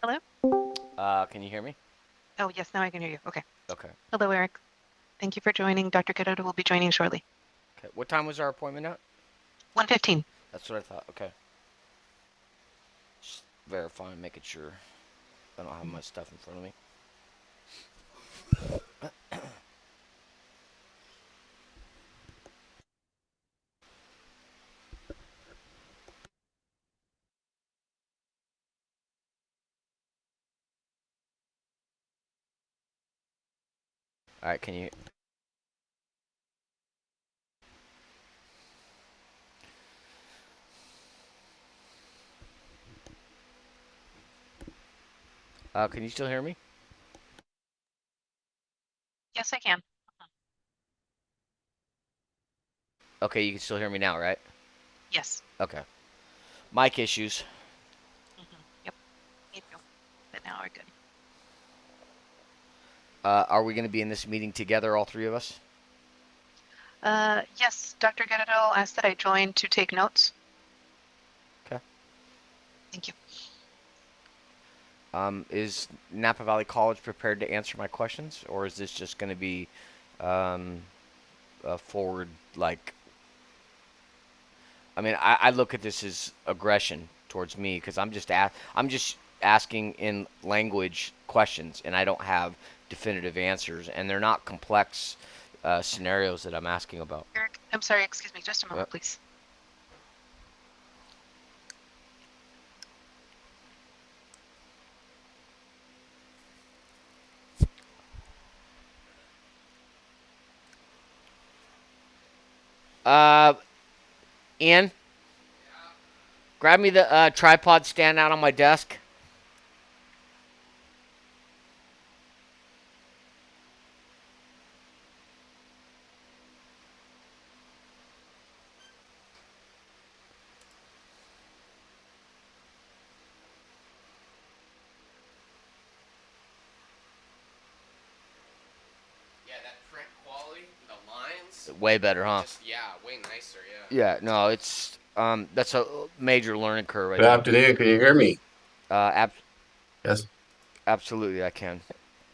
Hello? Can you hear me? Oh, yes, now I can hear you. Okay. Okay. Hello, Eric. Thank you for joining. Dr. Kiddo will be joining shortly. Okay. What time was our appointment at? 1:15. That's what I thought. Okay. Just verifying, making sure I don't have my stuff in front of me. All right. Can you? Can you still hear me? Yes, I can. Okay. You can still hear me now, right? Yes. Okay. Mic issues. Yep. Me too. But now we're good. Are we going to be in this meeting together, all three of us? Yes, Dr. Kiddo asked that I join to take notes. Okay. Thank you. Is Napa Valley College prepared to answer my questions, or is this just going to be um, a forward like? I mean, I look at this as aggression towards me because I'm just asking in language questions, and I don't have definitive answers, and they're not complex scenarios that I'm asking about. Eric, I'm sorry, excuse me, just a Uh, moment, please. uh, Ian, grab me the tripod stand out on my desk. Yeah, that print quality, the lines, Way better, huh? just way nicer. Yeah. Yeah, no, it's that's a major learning curve, I Good think. afternoon. Can you hear me? Uh, ab- Yes. Absolutely, I can.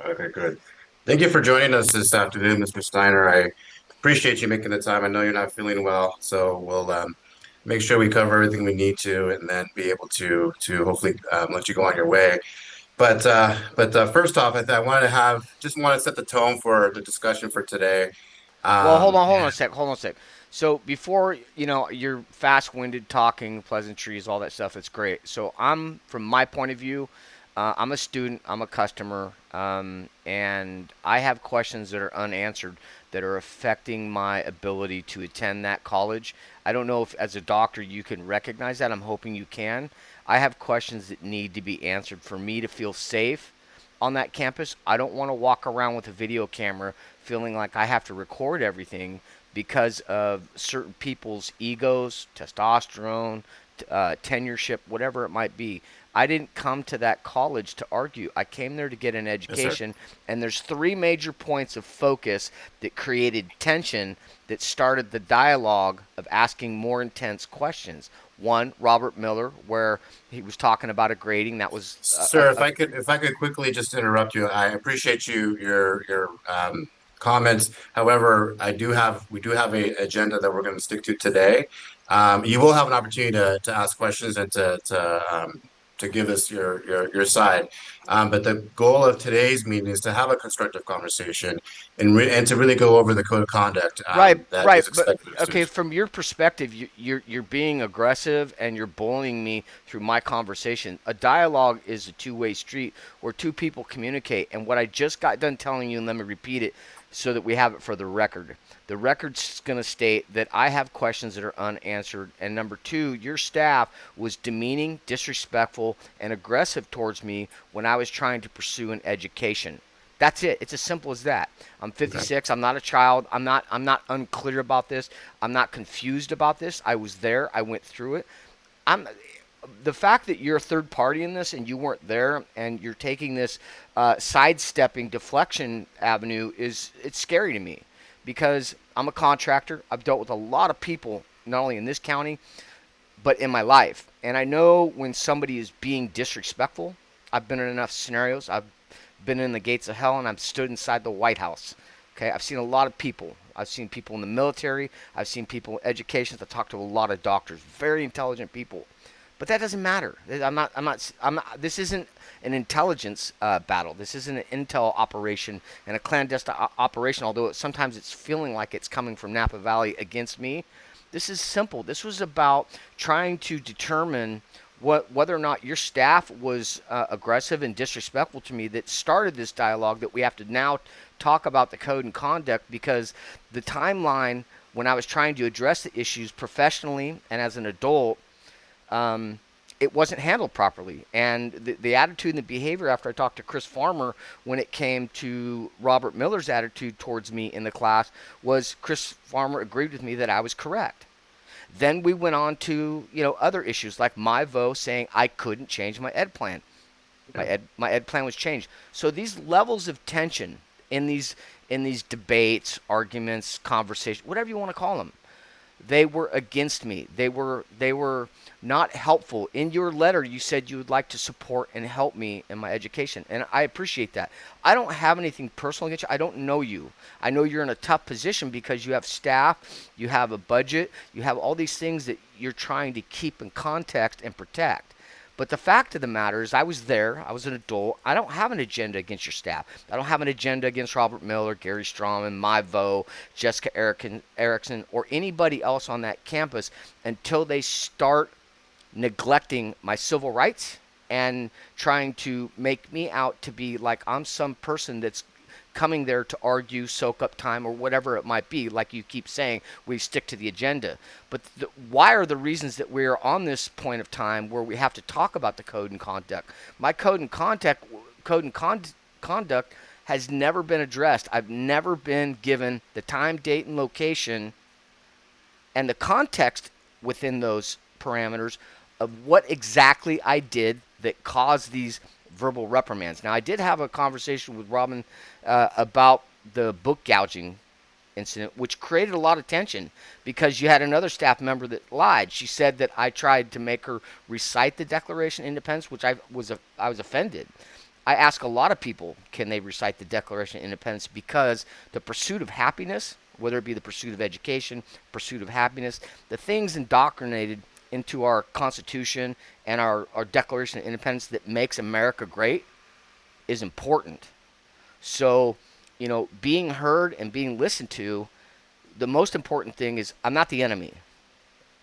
Okay, good. Thank you for joining us this afternoon, Mr. Steiner. I appreciate you making the time. I know you're not feeling well, so we'll make sure we cover everything we need to, and then be able to hopefully let you go on your way. But first off, I wanted to just want to set the tone for the discussion for today. Well, Um, hold on a sec, hold on a sec. So before you're fast-winded talking, pleasantries, all that stuff. It's great. So from my point of view, I'm a student, I'm a customer, and I have questions that are unanswered that are affecting my ability to attend that college. I don't know if, as a doctor, you can recognize that. I'm hoping you can. I have questions that need to be answered for me to feel safe on that campus. I don't want to walk around with a video camera feeling like I have to record everything because of certain people's egos, testosterone, tenureship, whatever it might be. I didn't come to that college to argue. I came there to get an yes, sir. education, and there's three major points of focus that created tension that started the dialogue of asking more intense questions. One, Robert Miller, where he was talking about a grading that was Sir, if I could quickly just interrupt you, I appreciate your comments. However, we do have a agenda that we're going to stick to today. You will have an opportunity to ask questions and to give us your side. But the goal of today's meeting is to have a constructive conversation and to really go over the code of conduct Right, that right. is But expected of okay, students. from your perspective, you're being aggressive and you're bullying me through my conversation. A dialogue is a two-way street where two people communicate. And what I just got done telling you, and let me repeat it so that we have it for the record. The record's going to state that I have questions that are unanswered. And number two, your staff was demeaning, disrespectful, and aggressive towards me when I was trying to pursue an education. That's it. It's as simple as that. I'm Okay. 56. I'm not a child. I'm not unclear about this. I'm not confused about this. I was there. I went through it. I'm the fact that you're a third party in this and you weren't there and you're taking this sidestepping deflection avenue is it's scary to me because I'm a contractor. I've dealt with a lot of people not only in this county but in my life, and I know when somebody is being disrespectful. I've been in enough scenarios. I've been in the gates of hell, and I've stood inside the White House. Okay, I've seen a lot of people. I've seen people in the military. I've seen people in education. I've talked to a lot of doctors, very intelligent people. But that doesn't matter. This isn't an intelligence battle. This isn't an intel operation and a clandestine operation. Although sometimes it's feeling like it's coming from Napa Valley against me. This is simple. This was about trying to determine whether or not your staff was aggressive and disrespectful to me that started this dialogue that we have to now talk about the code and conduct, because the timeline when I was trying to address the issues professionally and as an adult, um, it wasn't handled properly. And the attitude and the behavior after I talked to Chris Farmer when it came to Robert Miller's attitude towards me in the class was Chris Farmer agreed with me that I was correct. Then we went on to other issues like my vote saying I couldn't change my ed plan. My ed plan was changed. So these levels of tension in these debates, arguments, conversations, whatever you want to call them, they were against me. They were not helpful. In your letter, you said you would like to support and help me in my education, and I appreciate that. I don't have anything personal against you. I don't know you. I know you're in a tough position because you have staff, you have a budget, you have all these things that you're trying to keep in context and protect. But the fact of the matter is, I was there. I was an adult. I don't have an agenda against your staff. I don't have an agenda against Robert Miller, Gary Strawman, Myvo, Jessica Erickson, or anybody else on that campus until they start neglecting my civil rights and trying to make me out to be like I'm some person that's coming there to argue, soak up time, or whatever it might be. Like you keep saying, we stick to the agenda. But why are the reasons that we're on this point of time where we have to talk about the code and conduct? My code and conduct has never been addressed. I've never been given the time, date, and location and the context within those parameters of what exactly I did that caused these verbal reprimands. Now, I did have a conversation with Robin about the book gouging incident, which created a lot of tension because you had another staff member that lied. She said that I tried to make her recite the Declaration of Independence, which I was offended. I ask a lot of people, can they recite the Declaration of Independence? Because the pursuit of happiness, whether it be the pursuit of education, pursuit of happiness, the things indoctrinated into our Constitution and our Declaration of Independence that makes America great is important. So, being heard and being listened to, the most important thing is I'm not the enemy.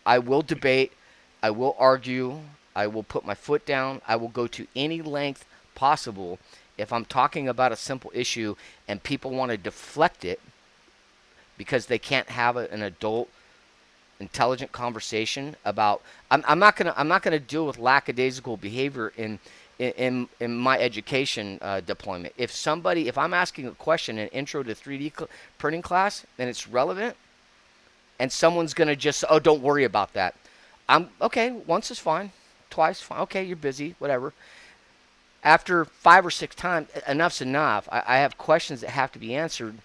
I will debate, I will argue, I will put my foot down, I will go to any length possible if I'm talking about a simple issue and people want to deflect it because they can't have an adult intelligent conversation about. I'm not gonna deal with lackadaisical behavior in my education deployment. If I'm asking a question in intro to 3D printing class and it's relevant, and someone's gonna just, oh, don't worry about that. I'm okay. Once is fine, twice fine. Okay, you're busy, whatever. After 5 or 6 times, enough's enough. I have questions that have to be answered,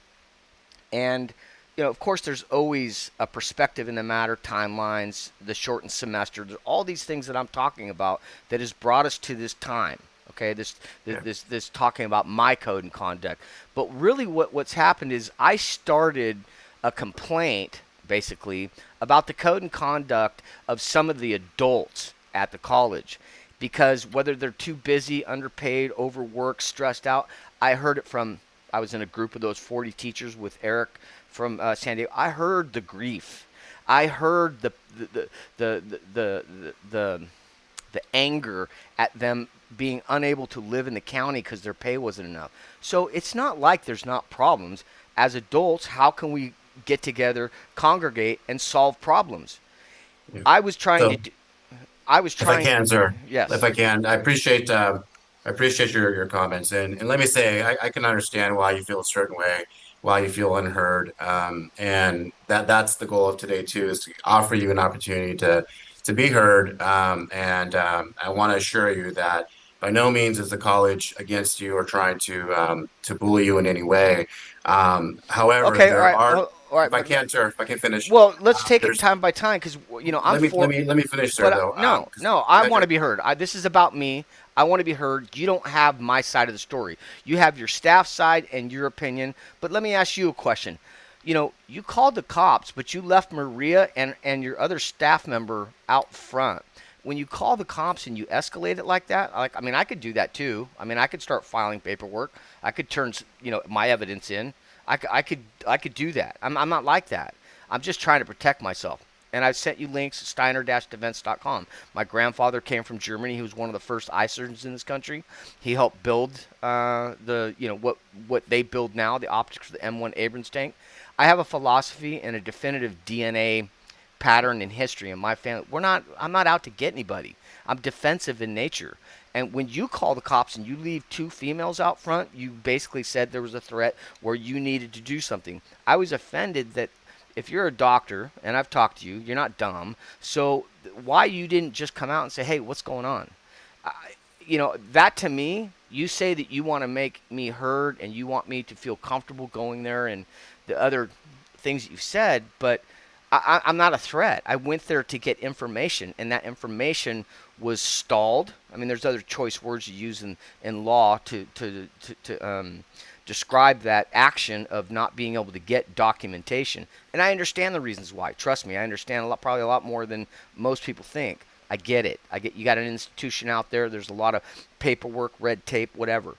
and of course, there's always a perspective in the matter, timelines, the shortened semester, all these things that I'm talking about that has brought us to this time. Okay, this Yeah. this talking about my code and conduct. But really, what's happened is I started a complaint basically about the code and conduct of some of the adults at the college, because whether they're too busy, underpaid, overworked, stressed out. I was in a group of those 40 teachers with Eric from San Diego. I heard the grief. I heard the anger at them being unable to live in the county because their pay wasn't enough. So it's not like there's not problems. As adults, how can we get together, congregate, and solve problems? Yeah. I was trying to. So I was if I trying. can, sir, if Yes. I can, I appreciate your comments, and let me say I can understand why you feel a certain way, why you feel unheard, and that's the goal of today too, is to offer you an opportunity to be heard, and I want to assure you that by no means is the college against you or trying to bully you in any way. However, Okay. All there right. are, All right. if I can, sir, if I can finish, Well, let's take it there's time by time because I'm let me let for. me let me finish, sir, But though. no, 'Cause no, you I had want your to be heard. This is about me. I want to be heard. You don't have my side of the story. You have your staff side and your opinion. But let me ask you a question. You called the cops, but you left Maria and your other staff member out front. When you call the cops and you escalate it like that, like I mean, I could do that too. I mean, I could start filing paperwork. I could turn my evidence in. I could do that. I'm not like that. I'm just trying to protect myself. And I've sent you links at steiner-defense.com. My grandfather came from Germany. He was one of the first eye surgeons in this country. He helped build what they build now, the optics for the M1 Abrams tank. I have a philosophy and a definitive DNA pattern in history in my family. I'm not out to get anybody. I'm defensive in nature. And when you call the cops and you leave two females out front, you basically said there was a threat where you needed to do something. I was offended that if you're a doctor, and I've talked to you, you're not dumb. So why you didn't just come out and say, hey, what's going on? I, that to me, you say that you want to make me heard and you want me to feel comfortable going there and the other things that you've said, but I'm not a threat. I went there to get information, and that information was stalled. I mean, there's other choice words you use in law to describe that action of not being able to get documentation. And I understand the reasons why. Trust me, I understand probably a lot more than most people think. I get it. You got an institution out there. There's a lot of paperwork, red tape, whatever.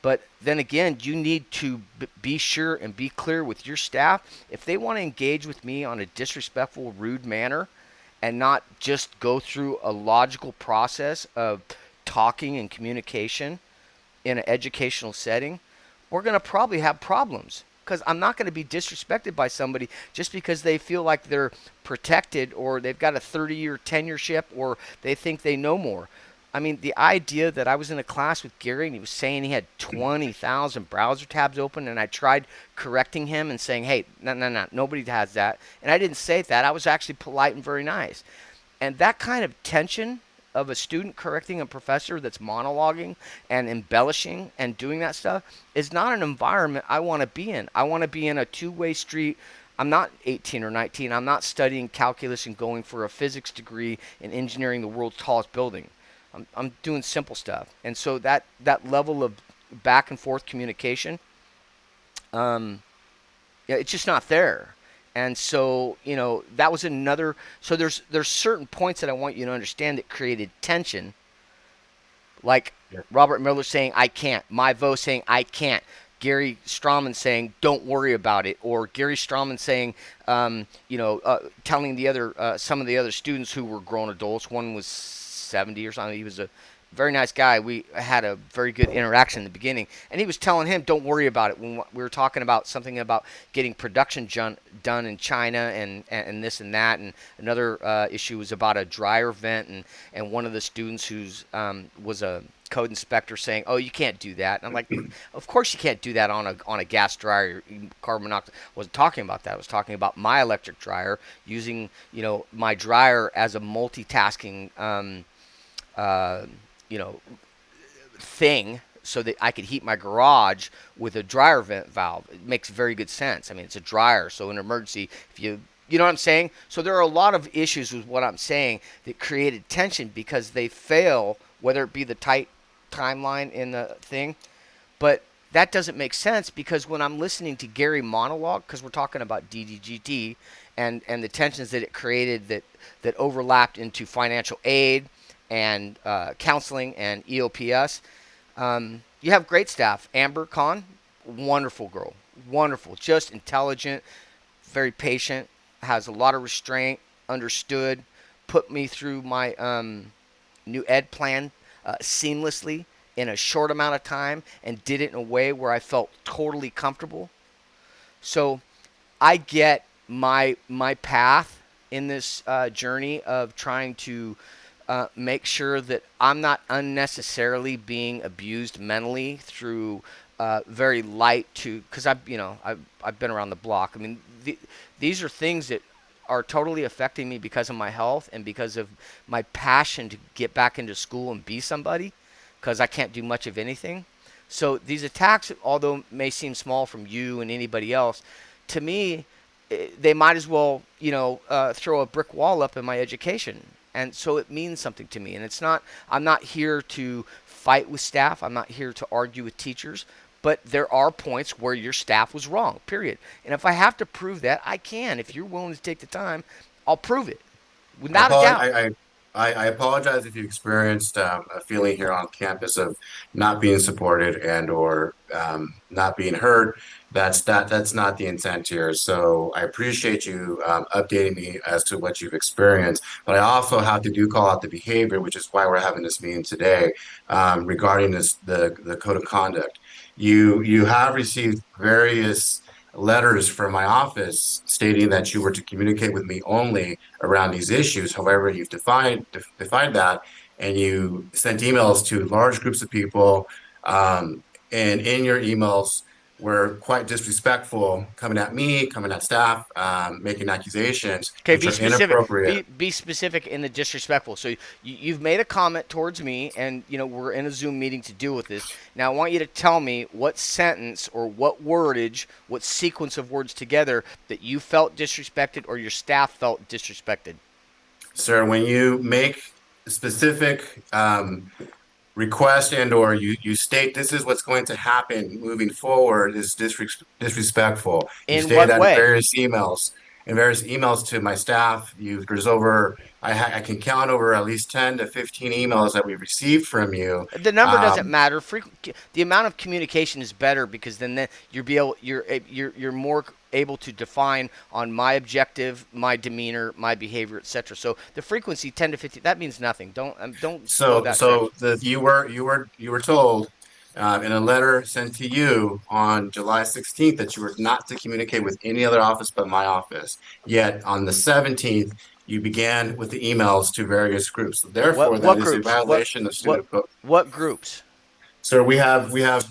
But then again, you need to be sure and be clear with your staff. If they want to engage with me on a disrespectful, rude manner and not just go through a logical process of talking and communication in an educational setting, we're going to probably have problems. Because I'm not going to be disrespected by somebody just because they feel like they're protected or they've got a 30-year tenureship or they think they know more. I mean, the idea that I was in a class with Gary and he was saying he had 20,000 browser tabs open, and I tried correcting him and saying, hey, no, nobody has that. And I didn't say that. I was actually polite and very nice. And that kind of tension of a student correcting a professor that's monologuing and embellishing and doing that stuff is not an environment I want to be in. I want to be in a two-way street. I'm not 18 or 19. I'm not studying calculus and going for a physics degree in engineering the world's tallest building. I'm doing simple stuff. And so that level of back and forth communication, it's just not there. And so, that was another. So there's certain points that I want you to understand that created tension. Like Robert Miller saying, I can't. My Vo saying, I can't. Gary Strauman saying, don't worry about it. Or Gary Strauman saying, telling the other, some of the other students who were grown adults, one was 70 or something. He was a very nice guy. We had a very good interaction in the beginning, and he was telling him, don't worry about it. When we were talking about something about getting production done in China and this and that, and another issue was about a dryer vent, and one of the students who's was a code inspector saying, oh, you can't do that. And I'm like, of course you can't do that on a gas dryer. Carbon monoxide. I wasn't talking about that. I was talking about my electric dryer, using my dryer as a multitasking thing so that I could heat my garage with a dryer vent valve. It makes very good sense. I mean, it's a dryer, so in an emergency, if you know what I'm saying? So there are a lot of issues with what I'm saying that created tension because they fail, whether it be the tight timeline in the thing. But that doesn't make sense because when I'm listening to Gary monologue, because we're talking about DDGT and the tensions that it created that overlapped into financial aid and counseling and EOPS. You have great staff. Amber Khan, wonderful girl. Wonderful. Just intelligent, very patient, has a lot of restraint, understood, put me through my new ed plan seamlessly in a short amount of time and did it in a way where I felt totally comfortable. So I get my path in this journey of trying to make sure that I'm not unnecessarily being abused mentally through very light to, because I've been around the block. I mean, these are things that are totally affecting me because of my health and because of my passion to get back into school and be somebody, because I can't do much of anything. So these attacks, although may seem small from you and anybody else, to me, they might as well, throw a brick wall up in my education. And so it means something to me. And I'm not here to fight with staff. I'm not here to argue with teachers. But there are points where your staff was wrong, period. And if I have to prove that, I can. If you're willing to take the time, I'll prove it I without a apologize. doubt. I apologize if you experienced a feeling here on campus of not being supported and or not being heard. That's not the intent here. So I appreciate you updating me as to what you've experienced. But I also have to do call out the behavior, which is why we're having this meeting today regarding the code of conduct. You have received various letters from my office stating that you were to communicate with me only around these issues. However, you've defined that, and you sent emails to large groups of people, and in your emails were quite disrespectful, coming at me, coming at staff, making accusations Okay, which be are specific. inappropriate. Be specific in the disrespectful. So you've made a comment towards me, and we're in a Zoom meeting to deal with this. Now I want you to tell me what sentence or what wordage, what sequence of words together that you felt disrespected or your staff felt disrespected. Sir, when you make specific request and or you state this is what's going to happen moving forward is disrespectful. You In stated what that way? in various emails to my staff. There's over I can count over at least 10 to 15 emails that we received from you. The number doesn't Um, matter. The amount of communication is better because then you're more able to define on my objective, my demeanor, my behavior, etc. So the frequency 10 to 15 that means nothing. Don't go that direction. you were told in a letter sent to you on July 16th that you were not to communicate with any other office but my office. Yet on the 17th, you began with the emails to various groups. Therefore, that What is a groups? What violation of what student code. what groups? So we have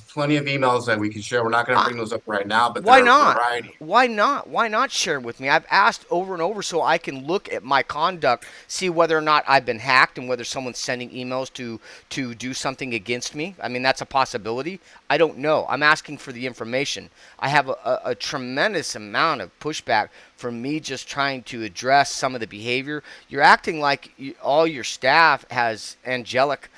plenty of emails that we can share. We're not going to I, bring those up right now, but Why there are a not? variety. Why not? Why not share with me? I've asked over and over so I can look at my conduct, see whether or not I've been hacked and whether someone's sending emails to do something against me. I mean, that's a possibility. I don't know. I'm asking for the information. I have a tremendous amount of pushback from me just trying to address some of the behavior. You're acting like all your staff has angelic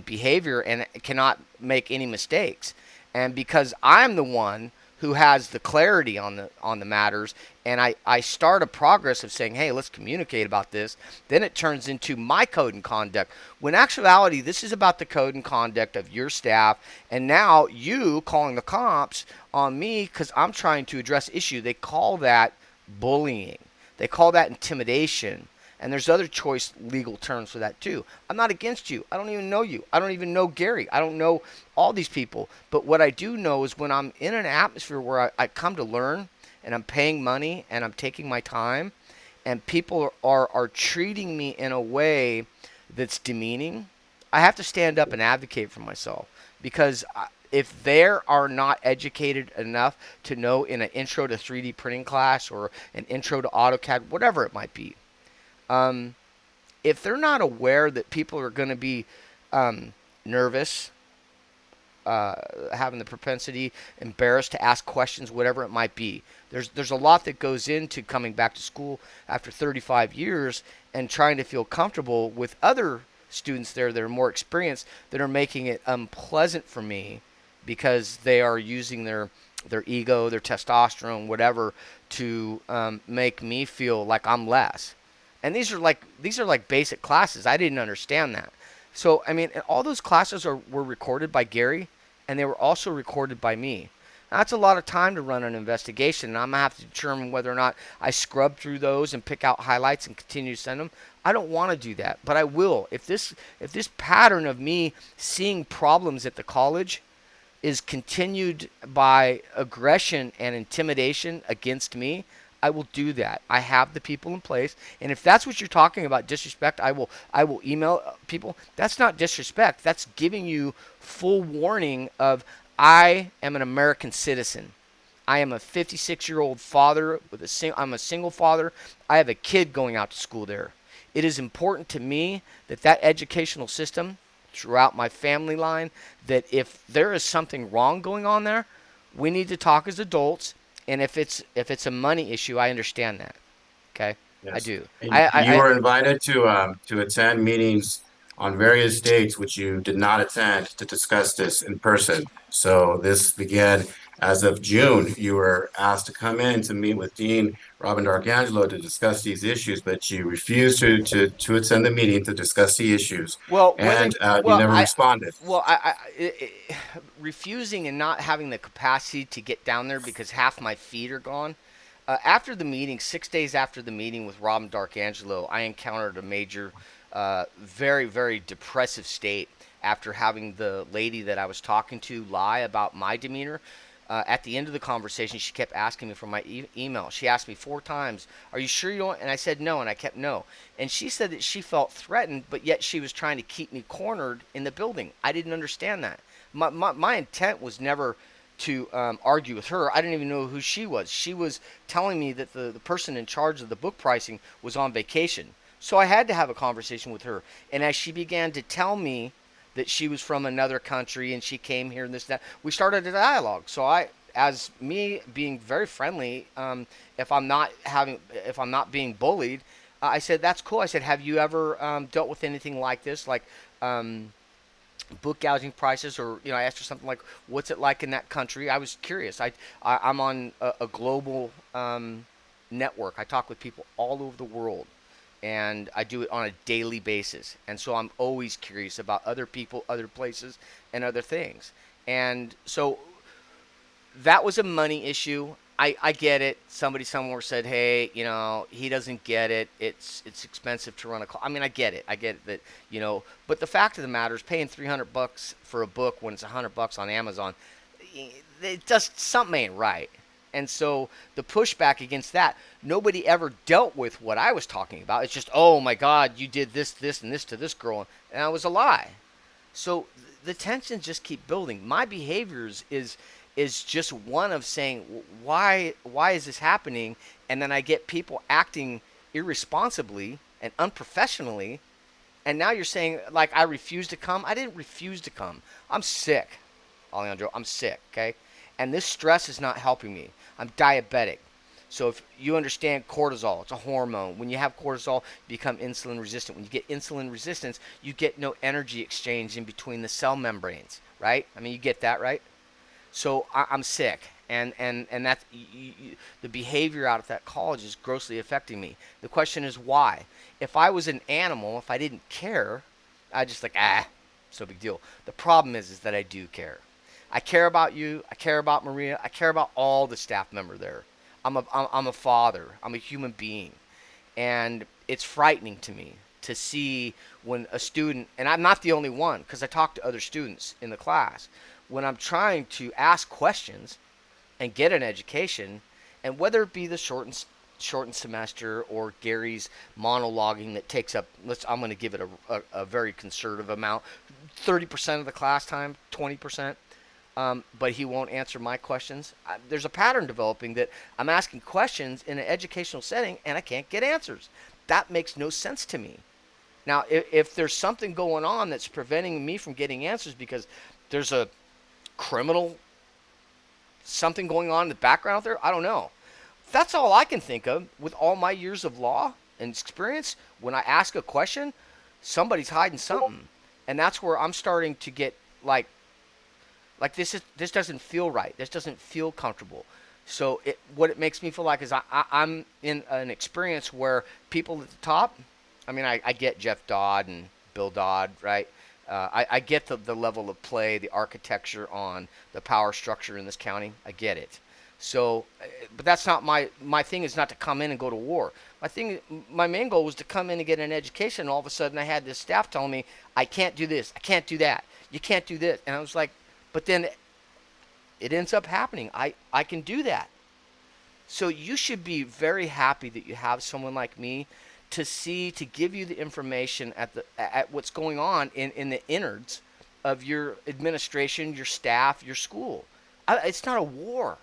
behavior and cannot make any mistakes. And because I'm the one who has the clarity on the matters, and I start a progress of saying, hey, let's communicate about this, then it turns into my code and conduct. When actuality, this is about the code and conduct of your staff, and now you calling the cops on me because I'm trying to address issue. They call that bullying. They call that intimidation. And there's other choice legal terms for that too. I'm not against you. I don't even know you. I don't even know Gary. I don't know all these people. But what I do know is when I'm in an atmosphere where I come to learn and I'm paying money and I'm taking my time and people are treating me in a way that's demeaning, I have to stand up and advocate for myself because if they are not educated enough to know in an intro to 3D printing class or an intro to AutoCAD, whatever it might be, um, if they're not aware that people are going to be nervous, having the propensity, embarrassed to ask questions, whatever it might be, there's a lot that goes into coming back to school after 35 years and trying to feel comfortable with other students there that are more experienced that are making it unpleasant for me because they are using their ego, their testosterone, whatever, to make me feel like I'm less. And these are like basic classes. I didn't understand that. So I mean, all those classes were recorded by Gary, and they were also recorded by me. Now, that's a lot of time to run an investigation, and I'm gonna have to determine whether or not I scrub through those and pick out highlights and continue to send them. I don't want to do that, but I will. If this pattern of me seeing problems at the college is continued by aggression and intimidation against me, I will do that. I have the people in place, and if that's what you're talking about, disrespect, I will email people. That's not disrespect. That's giving you full warning of I am an American citizen. I am a 56-year-old father with I'm a single father. I have a kid going out to school there. It is important to me that educational system throughout my family line, that if there is something wrong going on there, we need to talk as adults. And if it's a money issue, I understand that. Okay, I Yes. do. And I you I, were invited to attend meetings on various dates which you did not attend to discuss this in person. So this began as of June. You were asked to come in to meet with Dean Robin D'Arcangelo to discuss these issues, but you refused to attend the meeting to discuss the issues, Well, and you never responded. well, refusing and not having the capacity to get down there because half my feet are gone. After the meeting, 6 days after the meeting with Robin D'Arcangelo, I encountered a major, very, very depressive state after having the lady that I was talking to lie about my demeanor. At the end of the conversation, she kept asking me for my email. She asked me 4 times, "Are you sure you don't?" And I said no, and I kept no. And she said that she felt threatened, but yet she was trying to keep me cornered in the building. I didn't understand that. My intent was never to argue with her. I didn't even know who she was. She was telling me that the person in charge of the book pricing was on vacation. So I had to have a conversation with her. And as she began to tell me that she was from another country and she came here and this and that, we started a dialogue. So as me being very friendly, if I'm not being bullied, I said that's cool. I said, have you ever dealt with anything like this, like book gouging prices, or I asked her something like, "What's it like in that country?" I was curious. I'm on a global network. I talk with people all over the world, and I do it on a daily basis. And so I'm always curious about other people, other places, and other things. And so that was a money issue. I get it. Somebody somewhere said, "Hey, he doesn't get it. It's expensive to run a call." I mean, I get it. I get it that But the fact of the matter is, paying $300 for a book when it's $100 on Amazon, it just something ain't right. And so the pushback against that, nobody ever dealt with what I was talking about. It's just, oh my God, you did this, this, and this to this girl, and that was a lie. So the tensions just keep building. My behaviors is just one of saying, why is this happening? And then I get people acting irresponsibly and unprofessionally. And now you're saying, like, I refuse to come. I didn't refuse to come. I'm sick, Alejandro. I'm sick, okay? And this stress is not helping me. I'm diabetic. So if you understand cortisol, it's a hormone. When you have cortisol, you become insulin resistant. When you get insulin resistance, you get no energy exchange in between the cell membranes, right? I mean, you get that, right? So I'm sick, and that's the behavior out of that college is grossly affecting me. The question is why? If I was an animal, if I didn't care, I just like so big deal. The problem is that I do care. I care about you. I care about Maria. I care about all the staff member there. I'm a father. I'm a human being, and it's frightening to me to see when a student, and I'm not the only one because I talk to other students in the class, when I'm trying to ask questions and get an education, and whether it be the shortened semester or Gary's monologuing that takes up, I'm going to give it a very conservative amount, 30% of the class time, 20%. But he won't answer my questions. There's a pattern developing that I'm asking questions in an educational setting and I can't get answers. That makes no sense to me. Now, if there's something going on that's preventing me from getting answers because there's a criminal something going on in the background out there, I don't know. That's all I can think of with all my years of law and experience. When I ask a question, somebody's hiding something, and that's where I'm starting to get like this doesn't feel right. This doesn't feel comfortable. So what it makes me feel like is I'm in an experience where people at the top, I mean, I get Jeff Dodd and Bill Dodd, right? I get the level of play, the architecture on the power structure in this county. I get it. So, but that's not my thing. Is not to come in and go to war. My main goal was to come in and get an education. And all of a sudden, I had this staff telling me I can't do this, I can't do that, you can't do this, and I was like, but then it ends up happening. I can do that. So you should be very happy that you have someone like me to give you the information at what's going on in the innards of your administration, your staff, your school. It's not a war.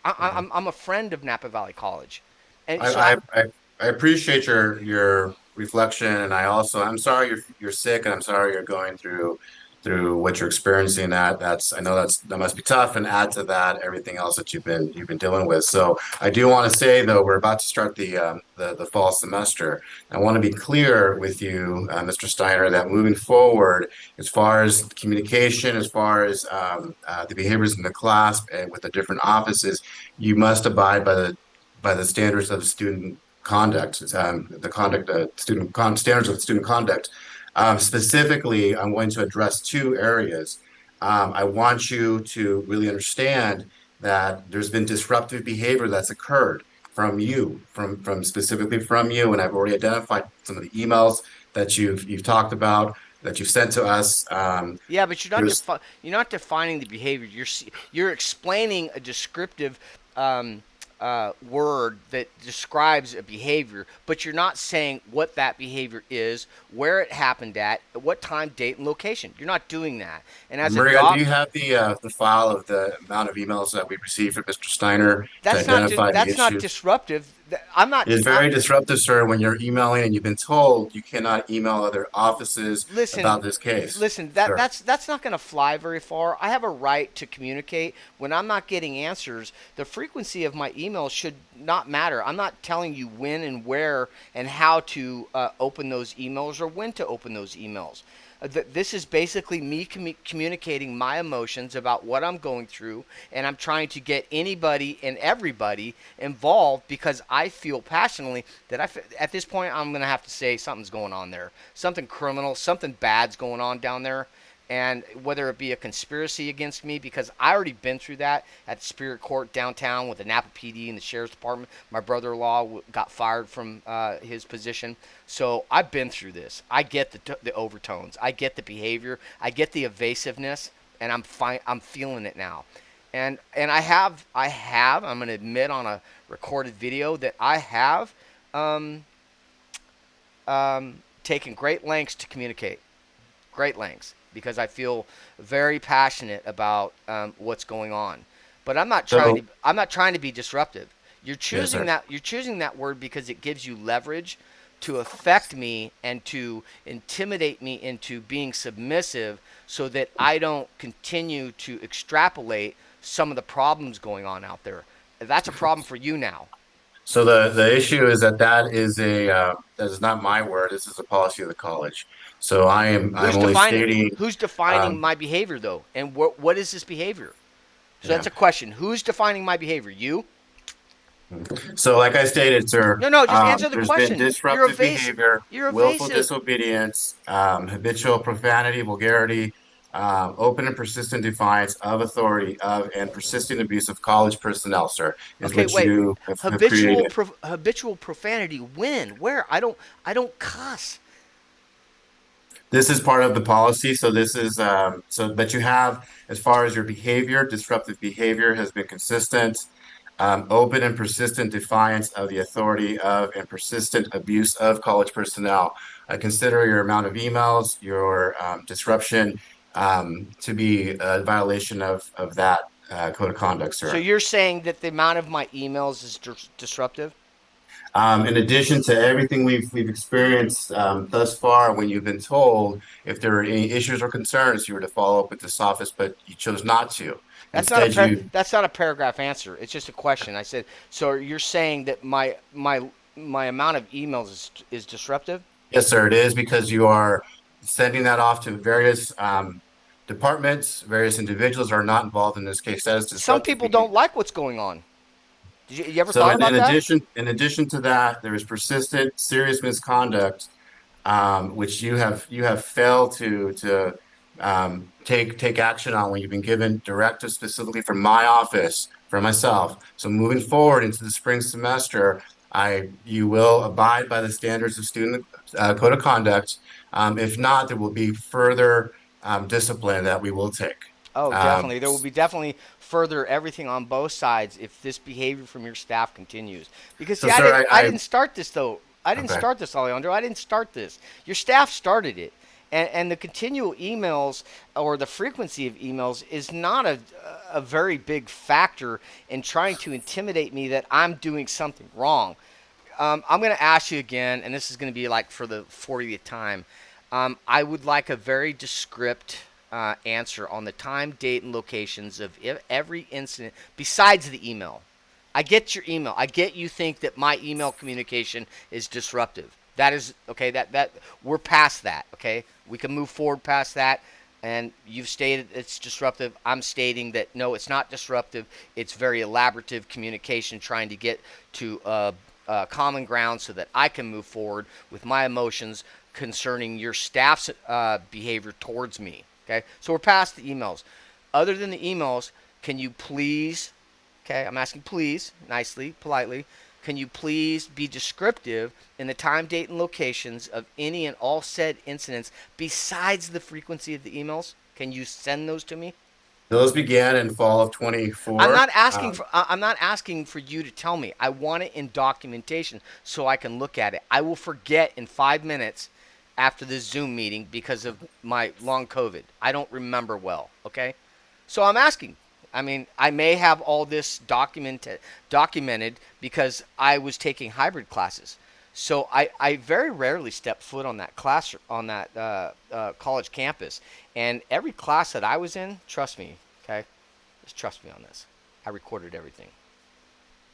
Mhm. I'm a friend of Napa Valley College, and so I appreciate your reflection, and I'm sorry you're sick, and I'm sorry you're going through through what you're experiencing. I know that must be tough, and add to that everything else that you've been dealing with. So I do want to say though, we're about to start the fall semester. I want to be clear with you, Mr. Steiner, that moving forward, as far as communication, as far as the behaviors in the class and with the different offices, you must abide by the standards of student conduct, the conduct standards of student conduct. Specifically, I'm going to address two areas. I want you to really understand that there's been disruptive behavior that's occurred from you, from specifically from you, and I've already identified some of the emails that you've talked about that you've sent to us. Yeah, but There's you're not defining the behavior. You're explaining a descriptive um, word that describes a behavior, but you're not saying what that behavior is, where it happened at what time, date, and location. You're not doing that. And as a Maria, do doc, you have the file of the amount of emails that we received from Mr. Steiner to identify the that's not issues? disruptive. I'm not. It's very disruptive, sir, when you're emailing and you've been told you cannot email other offices Listen, about this case, listen. sir. That's not going to fly very far. I have a right to communicate. When I'm not getting answers, the frequency of my emails should not matter. I'm not telling you when and where and how to open those emails or when to open those emails. This is basically me communicating my emotions about what I'm going through, and I'm trying to get anybody and everybody involved because I feel passionately that at this point I'm going to have to say something's going on there, something criminal, something bad's going on down there, and whether it be a conspiracy against me, because I already been through that at Spirit Court downtown with the Napa PD and the Sheriff's Department. My brother-in-law got fired from his position, so I've been through this. I get the overtones, I get the behavior, I get the evasiveness, and I'm fine. I'm feeling it now, and I'm going to admit on a recorded video that I have um, taken great lengths to communicate, great lengths, because I feel very passionate about what's going on. But So, I'm not trying to be disruptive. yes, sir. You're choosing that word because it gives you leverage to affect me and to intimidate me into being submissive so that I don't continue to extrapolate some of the problems going on out there. That's a problem for you now. So the issue is that that is not my word. This is a policy of the college. So I'm only stating. Who's defining Um, my behavior though? And what is this behavior? So yeah. that's a question. Who's defining my behavior? You? So, like I stated, sir, No, no, just answer the there's been question. You're disruptive evasive. behavior, You're willful evasive. disobedience, habitual profanity, vulgarity, open and persistent defiance of authority of and persistent abuse of college personnel, sir, is Okay, what wait. you have created. Habitual profanity. When? Where? I don't cuss. This is part of the policy. So this is but you have, as far as your behavior, disruptive behavior has been consistent. Open and persistent defiance of the authority of and persistent abuse of college personnel. I consider your amount of emails, your disruption, to be a violation of that code of conduct, So sir. you're saying that the amount of my emails is disruptive? In addition to everything we've experienced thus far, when you've been told if there are any issues or concerns, you were to follow up with this office, but you chose not to. Instead, you That's not a paragraph answer. It's just a question. I said, so you're saying that my amount of emails is disruptive? yes, sir, it is because you are sending that off to various departments, various individuals are not involved in this case. That is Some disruptive people don't behavior. like what's going on. You ever So thought about that? in addition to that, there is persistent, serious misconduct, which you have failed to take action on when you've been given directives specifically from my office, for myself. So moving forward into the spring semester, you will abide by the standards of student code of conduct. If not, there will be further discipline that we will take. Oh, Um, definitely. There will be definitely further everything on both sides if this behavior from your staff continues. Because so, see, sir, I didn't start this though. I didn't okay. start this, Alejandro. I didn't start this. Your staff started it. And the continual emails or the frequency of emails is not a very big factor in trying to intimidate me that I'm doing something wrong. I'm going to ask you again, and this is going to be like for the 40th time. I would like a very descript answer on the time, date, and locations of every incident besides the email. I get your email. I get you think that my email communication is disruptive. That is okay. That we're past that. Okay, we can move forward past that. And you've stated it's disruptive. I'm stating that no, it's not disruptive. It's very elaborative communication, trying to get to common ground so that I can move forward with my emotions concerning your staff's behavior towards me. Okay, so we're past the emails. Other than the emails, can you please, okay, I'm asking please, nicely, politely, can you please be descriptive in the time, date, and locations of any and all said incidents besides the frequency of the emails? Can you send those to me? Those began in fall of I'm 24. not asking for I'm not asking for you to tell me. I want it in documentation so I can look at it. I will forget in 5 minutes after this Zoom meeting because of my long COVID. I don't remember well, okay? So I'm asking. I mean, I may have all this documented because I was taking hybrid classes. So I very rarely step foot on that class on that college campus, and every class that I was in, trust me, okay, just trust me on this. I recorded everything.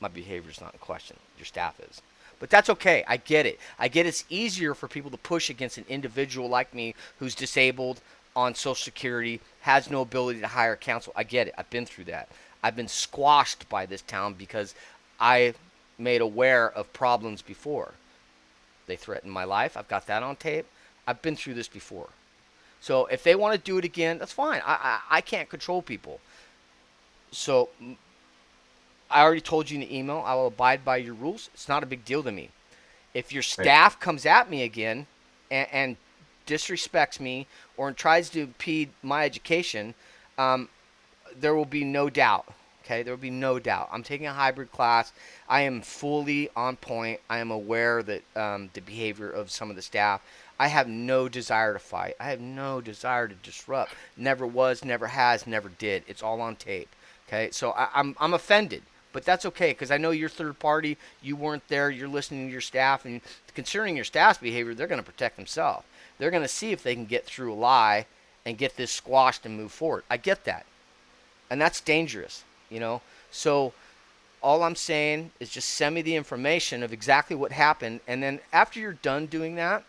My behavior is not in question. Your staff is. But that's okay. I get it. I get it's easier for people to push against an individual like me who's disabled on Social Security, has no ability to hire counsel. I get it. I've been through that. I've been squashed by this town because I made aware of problems before. They threatened my life. I've got that on tape. I've been through this before. So if they want to do it again, that's fine. I can't control people. So I already told you in the email, I will abide by your rules. It's not a big deal to me. If your Right. staff comes at me again and disrespects me or tries to impede my education, um, there will be no doubt. Okay, there will be no doubt. I'm taking a hybrid class. I am fully on point. I am aware that the behavior of some of the staff. I have no desire to fight. I have no desire to disrupt. Never was, never has, never did. It's all on tape. Okay, so I'm offended, but that's okay because I know you're third party. You weren't there. You're listening to your staff, and concerning your staff's behavior, they're going to protect themselves. They're going to see if they can get through a lie and get this squashed and move forward. I get that, and that's dangerous, you know. So all I'm saying is just send me the information of exactly what happened, and then after you're done doing that,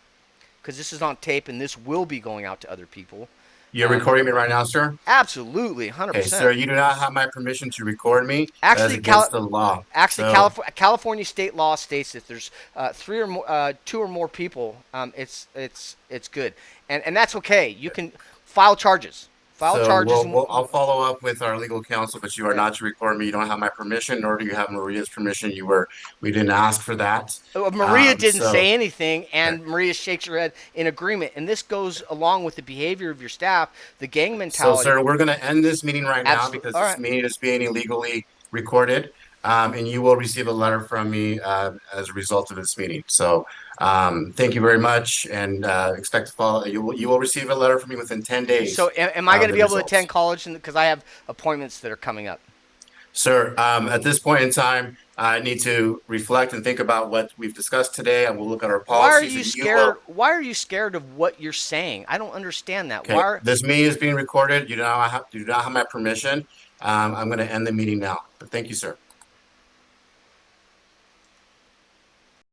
because this is on tape and this will be going out to other people. You're Um, recording me right now, sir? Absolutely, Okay, sir, 100%. you do not have my permission to record me. That is Actually, against the law. So, California state law states if there's two or more people, it's good, and that's okay. You can file charges, I'll follow up with our legal counsel, but you are and not to record me. You don't have my permission, nor do you have Maria's permission. We didn't ask for that. Maria didn't So, say anything, okay. and Maria shakes her head in agreement. And this goes along with the behavior of your staff, the gang So, mentality. sir, we're going to end this meeting right now Absolutely. because All this right. meeting is being illegally recorded, and you will receive a letter from me as a result of this meeting. So, thank you very much, and expect to follow. You will receive a letter from me within 10 So, days am I going of to the be able to attend results. college? Because I have appointments that are coming up. Sir, at this point in time, I need to reflect and think about what we've discussed today, and we'll look at our Why are policies, you and you will. scared? Why are you scared of what you're saying? I don't understand that. Okay, Why? this meeting is being recorded. You do not have my permission. I'm going to end the meeting now. But thank you, sir.